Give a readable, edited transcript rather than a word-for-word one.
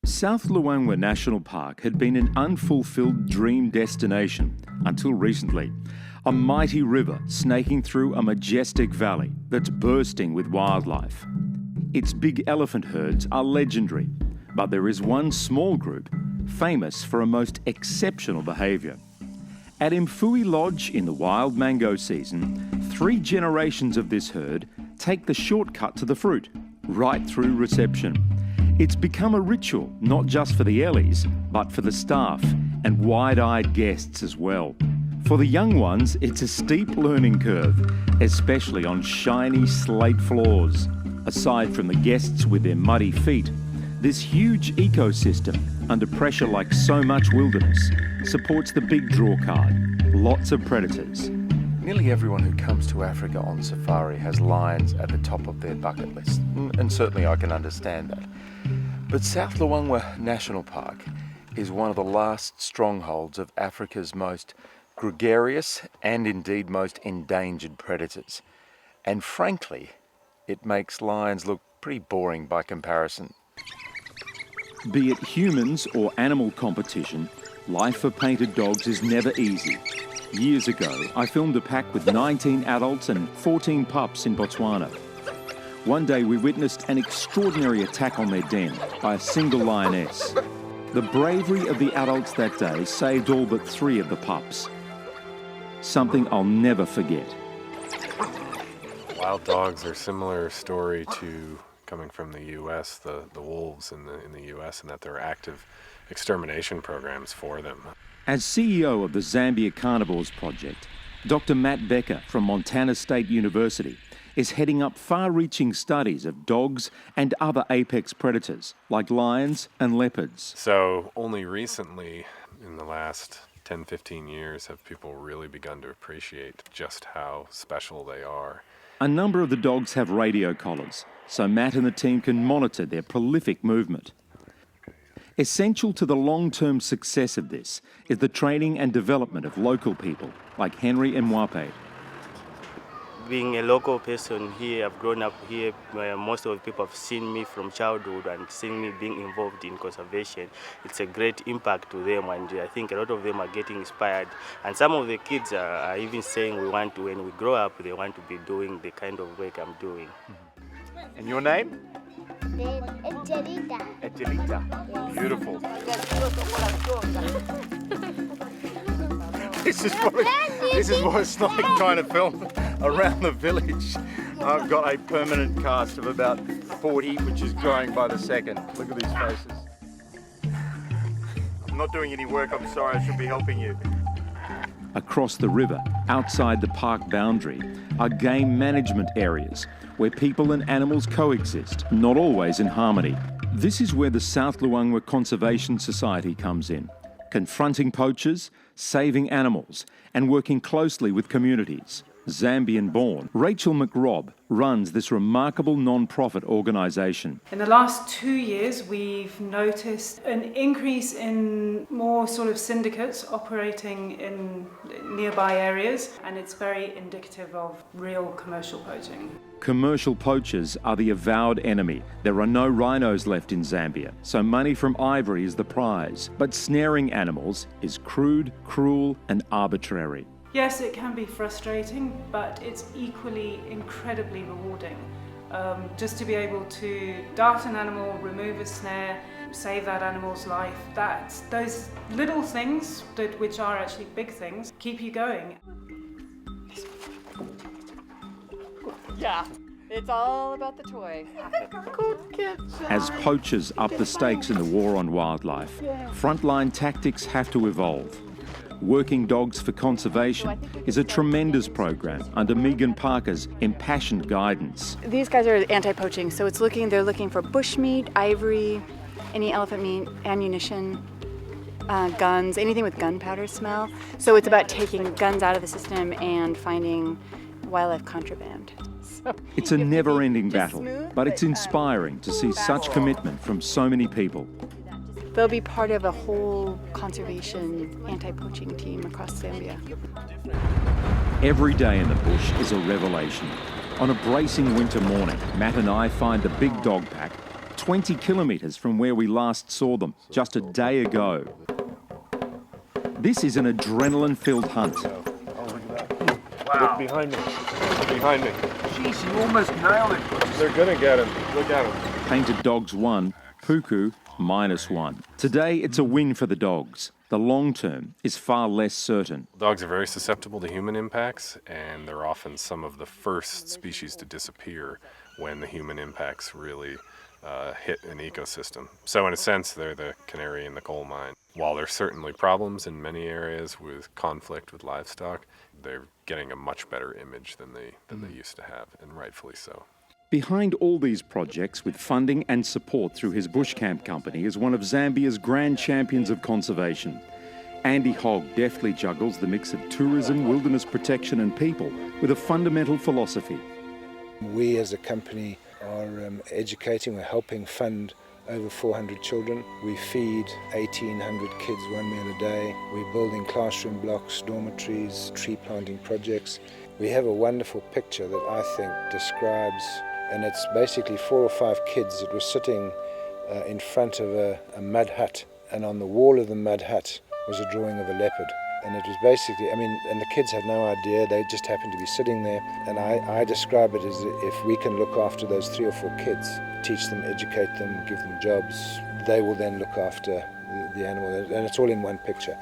South Luangwa National Park had been an unfulfilled dream destination until recently. A mighty river snaking through a majestic valley that's bursting with wildlife. Its big elephant herds are legendary, but there is one small group famous for a most exceptional behaviour. At Mfui Lodge in the wild mango season, 3 generations of this herd take the shortcut to the fruit, right through reception. It's become a ritual, not just for the Ellies, but for the staff and wide-eyed guests as well. For the young ones, it's a steep learning curve, especially on shiny slate floors. Aside from the guests with their muddy feet, this huge ecosystem, under pressure like so much wilderness, supports the big draw card, lots of predators. Nearly everyone who comes to Africa on safari has lions at the top of their bucket list, and certainly I can understand that. But South Luangwa National Park is one of the last strongholds of Africa's most gregarious and indeed most endangered predators. And frankly, it makes lions look pretty boring by comparison. Be it humans or animal competition, life for painted dogs is never easy. Years ago, I filmed a pack with 19 adults and 14 pups in Botswana. One day we witnessed an extraordinary attack on their den by a single lioness. The bravery of the adults that day saved all but 3 of the pups. Something I'll never forget. Wild dogs are a similar story to coming from the U.S., the wolves in the U.S., and that there are active extermination programs for them. As CEO of the Zambia Carnivores Project, Dr. Matt Becker from Montana State University is heading up far-reaching studies of dogs and other apex predators like lions and leopards. So only recently, in the last 10, 15 years, have people really begun to appreciate just how special they are. A number of the dogs have radio collars, so Matt and the team can monitor their prolific movement. Essential to the long-term success of this is the training and development of local people like Henry and Mwape. Being a local person here, I've grown up here, where most of the people have seen me from childhood and seen me being involved in conservation. It's a great impact to them, and I think a lot of them are getting inspired. And some of the kids are even saying when we grow up, they want to be doing the kind of work I'm doing. And your name? Angelita. Angelita. Beautiful. This is what it's like trying to film around the village. I've got a permanent cast of about 40, which is growing by the second. Look at these faces. I'm not doing any work, I'm sorry, I should be helping you. Across the river, outside the park boundary, are game management areas where people and animals coexist, not always in harmony. This is where the South Luangwa Conservation Society comes in, confronting poachers, saving animals, and working closely with communities. Zambian-born Rachel McRobb runs this remarkable non-profit organisation. In the last 2 years, we've noticed an increase in more sort of syndicates operating in nearby areas, and it's very indicative of real commercial poaching. Commercial poachers are the avowed enemy. There are no rhinos left in Zambia, so money from ivory is the prize. But snaring animals is crude, cruel, and arbitrary. Yes, it can be frustrating, but it's equally incredibly rewarding. Just to be able to dart an animal, remove a snare, save that animal's life, those little things, which are actually big things, keep you going. Yeah, it's all about the toy. As poachers up the stakes in the war on wildlife, frontline tactics have to evolve. Working Dogs for Conservation is a tremendous program under Megan Parker's impassioned guidance. These guys are anti-poaching, so they're looking for bushmeat, ivory, any elephant meat, ammunition, guns, anything with gunpowder smell. So it's about taking guns out of the system and finding wildlife contraband. It's a never-ending battle, but it's inspiring to see such commitment from so many people. They'll be part of a whole conservation anti-poaching team across Zambia. Every day in the bush is a revelation. On a bracing winter morning, Matt and I find a big dog pack 20 kilometres from where we last saw them just a day ago. This is an adrenaline-filled hunt. Look behind me. Behind me. Jeez, you almost nailed it. They're gonna get him. Look at him. Painted dogs 1, Puku -1. Today it's a win for the dogs. The long term is far less certain. Dogs are very susceptible to human impacts, and they're often some of the first species to disappear when the human impacts really hit an ecosystem. So in a sense, they're the canary in the coal mine. While there's certainly problems in many areas with conflict with livestock, they're getting a much better image than they used to have, and rightfully so. Behind all these projects, with funding and support through his Bushcamp Company, is one of Zambia's grand champions of conservation. Andy Hogg deftly juggles the mix of tourism, wilderness protection and people with a fundamental philosophy. We as a company are educating, we're helping fund over 400 children. We feed 1,800 kids 1 meal a day. We're building classroom blocks, dormitories, tree planting projects. We have a wonderful picture that I think describes, and it's basically 4 or 5 kids that were sitting in front of a mud hut, and on the wall of the mud hut was a drawing of a leopard. And it was basically, and the kids had no idea, they just happened to be sitting there. And I describe it as if we can look after those 3 or 4 kids, teach them, educate them, give them jobs, they will then look after the animal. And it's all in one picture.